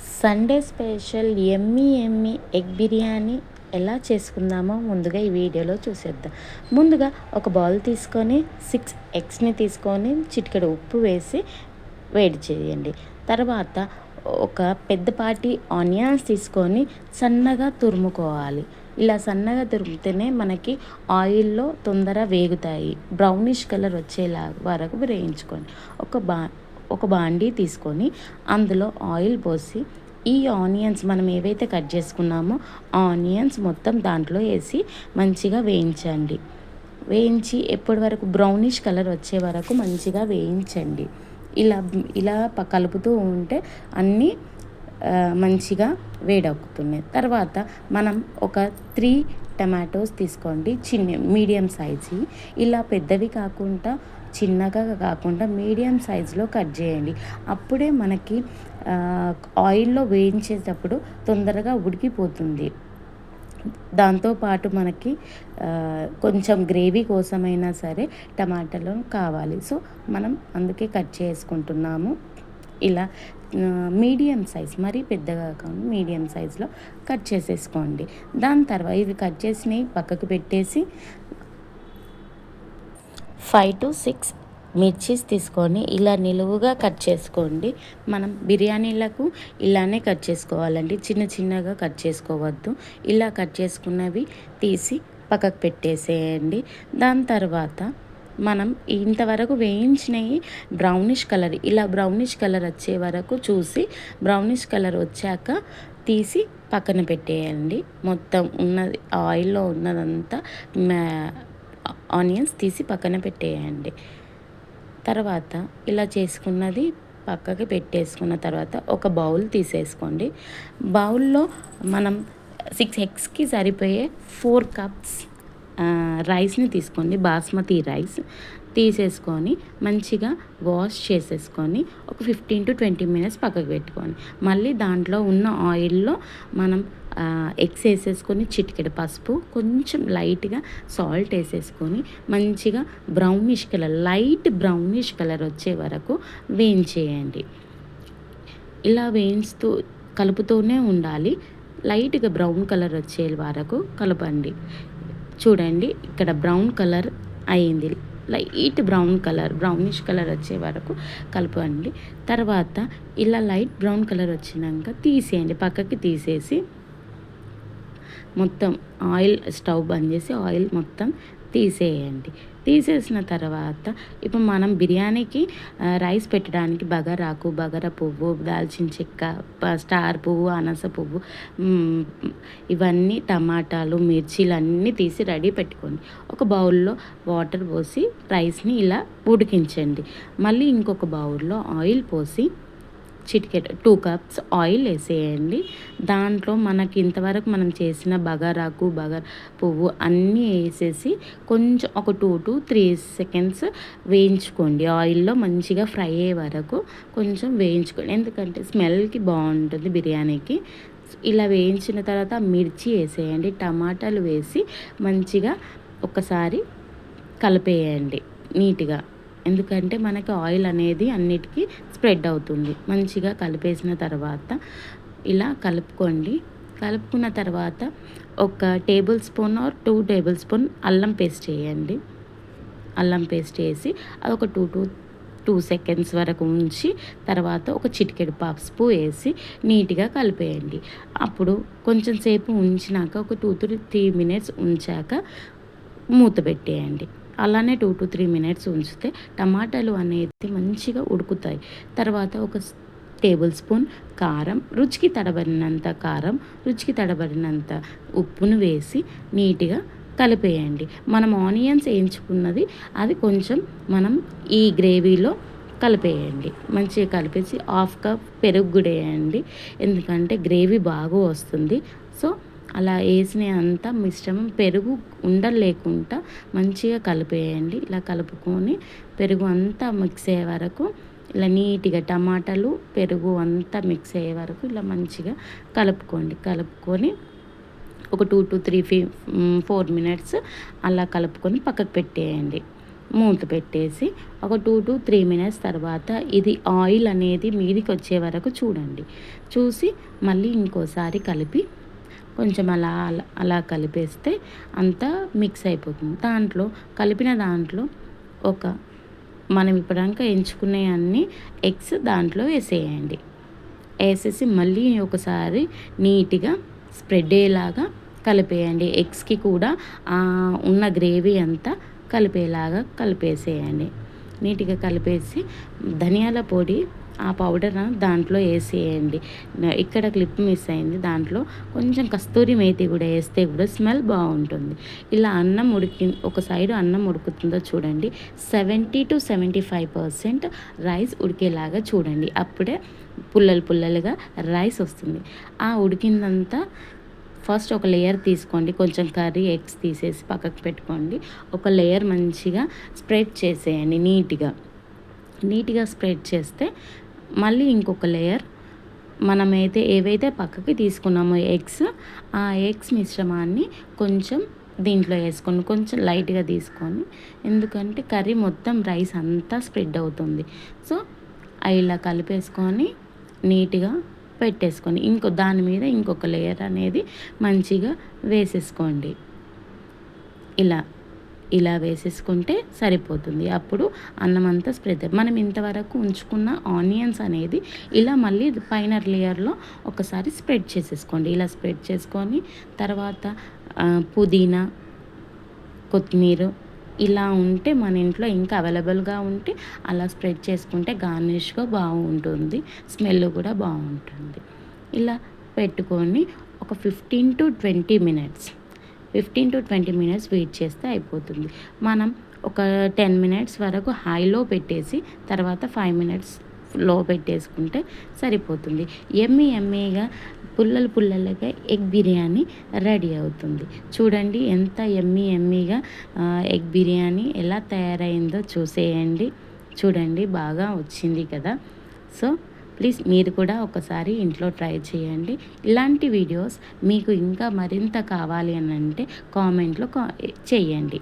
Sunday special Emmy Emmy egg biryani ఎలా చేసుకుందామో ముందుగా ఈ వీడియోలో చూసేద్దాం. ముందుగా ఒక బౌల్ తీసుకొని 6 ఎగ్స్ని తీసుకొని చిటికెడు ఉప్పు వేసి వేడి చేయండి. తర్వాత ఒక పెద్దపాటి ఆనియన్స్ తీసుకొని సన్నగా తురుముకోవాలి. ఇలా సన్నగా తురిమితేనే మనకి ఆయిల్లో తొందర వేగుతాయి. బ్రౌనిష్ కలర్ వచ్చేలా వరకు వేయించుకోండి. ఒక బాండీ తీసుకొని అందులో ఆయిల్ పోసి ఈ ఆనియన్స్ మనం ఏవైతే కట్ చేసుకున్నామో ఆనియన్స్ మొత్తం దాంట్లో వేసి మంచిగా వేయించండి. వేయించి ఎప్పటి వరకు బ్రౌనిష్ కలర్ వచ్చే వరకు మంచిగా వేయించండి. ఇలా ఇలా కలుపుతూ ఉంటే అన్నీ మంచిగా వేడెక్కుతున్నాయి. తర్వాత మనం ఒక 3 టమాటోస్ తీసుకోండి, మీడియం సైజు. ఇలా పెద్దవి కాకుండా చిన్నగా కాకుండా మీడియం సైజులో కట్ చేయండి. అప్పుడే మనకి ఆయిల్లో వేయించేటప్పుడు తొందరగా ఉడికిపోతుంది. దాంతోపాటు మనకి కొంచెం గ్రేవీ కోసమైనా సరే టమాటాలు కావాలి. సో మనం అందుకే కట్ చేసుకుంటున్నాము. ఇలా మీడియం సైజ్, మరీ పెద్దగా కాకుండా మీడియం సైజులో కట్ చేసేసుకోండి. దాని తర్వాత ఇవి కట్ చేసినవి పక్కకు పెట్టేసి 5 to 6 మిర్చీస్ తీసుకొని ఇలా నిలువుగా కట్ చేసుకోండి. మనం బిర్యానీలకు ఇలానే కట్ చేసుకోవాలండి, చిన్న చిన్నగా కట్ చేసుకోవద్దు. ఇలా కట్ చేసుకున్నవి తీసి పక్కకు పెట్టేసేయండి. దాని తర్వాత మనం ఇంతవరకు వేయించినవి బ్రౌనిష్ కలర్, ఇలా బ్రౌనిష్ కలర్ వచ్చే వరకు చూసి బ్రౌనిష్ కలర్ వచ్చాక తీసి పక్కన పెట్టేయండి. మొత్తం ఉన్నది ఆయిల్లో ఉన్నదంతా ఆనియన్స్ తీసి పక్కన పెట్టేయండి. తర్వాత ఇలా చేసుకున్నది పక్కకి పెట్టేసుకున్న తర్వాత ఒక బౌల్ తీసేసుకోండి. బౌల్లో మనం 6 ఎగ్స్కి సరిపోయే 4 కప్స్ రైస్ని తీసుకోండి. బాస్మతి రైస్ తీసేసుకొని మంచిగా వాష్ చేసేసుకొని ఒక 15 to 20 మినిట్స్ పక్కకు పెట్టుకోండి. మళ్ళీ దాంట్లో ఉన్న ఆయిల్లో మనం ఎగ్స్ వేసేసుకొని చిటికెడు పసుపు, కొంచెం లైట్గా సాల్ట్ వేసేసుకొని మంచిగా brownish colour, light brownish colour వచ్చే వరకు వేయించేయండి. ఇలా కలుపుతూనే ఉండాలి. లైట్గా బ్రౌన్ కలర్ వచ్చే వరకు కలపండి. చూడండి, ఇక్కడ బ్రౌన్ కలర్ అయింది. లైట్ బ్రౌనిష్ కలర్ వచ్చే వరకు కలపండి. తర్వాత ఇలా లైట్ బ్రౌన్ కలర్ వచ్చినాక తీసేయండి. పక్కకి తీసేసి మొత్తం ఆయిల్, స్టవ్ బంద్ చేసి ఆయిల్ మొత్తం తీసేయండి. తీసేసిన తర్వాత ఇప్పుడు మనం బిర్యానీకి రైస్ పెట్టడానికి బగారాకు, బగారా పువ్వు, దాల్చిన చెక్క, స్టార్ పువ్వు, అనాస పువ్వు, ఇవన్నీ టమాటాలు, మిర్చీలు అన్నీ తీసి రెడీ పెట్టుకోండి. ఒక బౌల్లో వాటర్ పోసి రైస్ని ఇలా ఉడికించండి. మళ్ళీ ఇంకొక బౌల్లో ఆయిల్ పోసి చిటికెడు 2 కప్స్ ఆయిల్ వేసేయండి. దాంట్లో మనకి ఇంతవరకు మనం చేసిన బగారాకు, బగారా పువ్వు అన్నీ వేసేసి కొంచెం ఒక 2 to 3 సెకండ్స్ వేయించుకోండి. ఆయిల్లో మంచిగా ఫ్రై అయ్యే వరకు కొంచెం వేయించుకోండి, ఎందుకంటే స్మెల్కి బాగుంటుంది బిర్యానీకి. ఇలా వేయించిన తర్వాత మిర్చి వేసేయండి, టమాటాలు వేసి మంచిగా ఒకసారి కలిపేయండి నీట్గా, ఎందుకంటే మనకి ఆయిల్ అనేది అన్నిటికీ స్ప్రెడ్ అవుతుంది. మంచిగా కలిపేసిన తర్వాత ఇలా కలుపుకోండి. కలుపుకున్న తర్వాత ఒక table spoon or 2 table spoon అల్లం పేస్ట్ వేయండి. అల్లం పేస్ట్ వేసి అది ఒక 2 to 2 సెకండ్స్ వరకు ఉంచి తర్వాత ఒక చిటికెడు పసుపు వేసి నీట్గా కలిపేయండి. అప్పుడు కొంచెం సేపు ఉంచినాక ఒక 2 to 3 మినిట్స్ ఉంచాక మూత పెట్టేయండి. అలానే 2 to 3 మినిట్స్ ఉంచితే టమాటాలు అనేది మంచిగా ఉడుకుతాయి. తర్వాత ఒక టేబుల్ స్పూన్ కారం, రుచికి తడబడినంత ఉప్పును వేసి నీట్గా కలిపేయండి. మనం ఆనియన్స్ వేయించుకున్నది అది కొంచెం మనం ఈ గ్రేవీలో కలిపేయండి. మంచిగా కలిపేసి 1/2 కప్ పెరుగు కూడా వేయండి, ఎందుకంటే గ్రేవీ బాగా వస్తుంది. సో అలా వేసిన అంతా మిశ్రమం పెరుగు ఉండలు లేకుండా మంచిగా కలిపేయండి. ఇలా కలుపుకొని పెరుగు అంతా మిక్స్ అయ్యే వరకు ఇలా నీట్గా టమాటాలు, పెరుగు అంతా మిక్స్ అయ్యే వరకు ఇలా మంచిగా కలుపుకొని ఒక 2 to 4 మినిట్స్ అలా కలుపుకొని పక్కకు పెట్టేయండి. మూత పెట్టేసి ఒక 2 to 3 మినిట్స్ తర్వాత ఇది ఆయిల్ అనేది మీదికి వచ్చే వరకు చూడండి. చూసి మళ్ళీ ఇంకోసారి కలిపి కొంచెం అలా అలా అలా కలిపేస్తే అంతా మిక్స్ అయిపోతుంది. దాంట్లో కలిపిన దాంట్లో ఒక మనం ఇప్పటిదాకా ఎంచుకున్న అన్ని ఎగ్స్ దాంట్లో వేసేయండి. వేసేసి మళ్ళీ ఒకసారి నీట్గా స్ప్రెడ్ అయ్యేలాగా కలిపేయండి. ఎగ్స్కి కూడా ఉన్న గ్రేవీ అంతా కలిపేలాగా కలిపేసేయండి. నీట్గా కలిపేసి ధనియాల పొడి ఆ పౌడర్ దాంట్లో వేసేయండి. ఇక్కడ క్లిప్ మిస్ అయింది. దాంట్లో కొంచెం కస్తూరి మేతి కూడా వేస్తే కూడా స్మెల్ బాగుంటుంది. ఇలా అన్నం ఒక సైడు అన్నం ఉడుకుతుందో చూడండి. 70-75% రైస్ ఉడికేలాగా చూడండి. అప్పుడే పుల్లలుగా రైస్ వస్తుంది. ఆ ఉడికిందంతా ఫస్ట్ ఒక లేయర్ తీసుకోండి. కొంచెం కర్రీ ఎగ్స్ తీసేసి పక్కకు పెట్టుకోండి. ఒక లేయర్ మంచిగా స్ప్రెడ్ చేసేయండి. నీట్గా స్ప్రెడ్ చేస్తే మళ్ళీ ఇంకొక లేయర్ మనమైతే ఏవైతే పక్కకి తీసుకున్నామో ఎగ్స్, ఆ ఎగ్స్ మిశ్రమాన్ని కొంచెం దీంట్లో వేసుకొని కొంచెం లైట్గా తీసుకొని, ఎందుకంటే కర్రీ మొత్తం రైస్ అంతా స్ప్రెడ్ అవుతుంది. సో ఇలా కలిపేసుకొని నీట్గా పెట్టేసుకొని దాని మీద ఇంకొక లేయర్ అనేది మంచిగా వేసేసుకోండి. ఇలా వేసేసుకుంటే సరిపోతుంది. అప్పుడు అన్నం అంతా స్ప్రెడ్. మనం ఇంతవరకు ఉంచుకున్న ఆనియన్స్ అనేది ఇలా మళ్ళీ పైన లేయర్లో ఒకసారి స్ప్రెడ్ చేసేసుకోండి. ఇలా స్ప్రెడ్ చేసుకొని తర్వాత పుదీనా, కొత్తిమీర ఇలా ఉంటే మన ఇంట్లో ఇంకా అవైలబుల్గా ఉంటే అలా స్ప్రెడ్ చేసుకుంటే గార్నిష్గా బాగుంటుంది. స్మెల్ కూడా బాగుంటుంది. ఇలా పెట్టుకొని ఒక 15-20 మినిట్స్ వెయిట్ చేస్తే అయిపోతుంది. మనం ఒక 10 మినిట్స్ వరకు హైలో పెట్టేసి తర్వాత 5 మినిట్స్ లో పెట్టేసుకుంటే సరిపోతుంది. ఎమ్మీగా పుల్లలుగా ఎగ్ బిర్యానీ రెడీ అవుతుంది. చూడండి ఎంత ఎమ్మీగా ఎగ్ బిర్యానీ ఎలా తయారైందో చూసేయండి. చూడండి బాగా వచ్చింది కదా. సో ప్లీజ్ మీరు కూడా ఒకసారి ఇంట్లో ట్రై చేయండి. ఇలాంటి వీడియోస్ మీకు ఇంకా మరింత కావాలి అని అంటే కామెంట్లో చేయండి.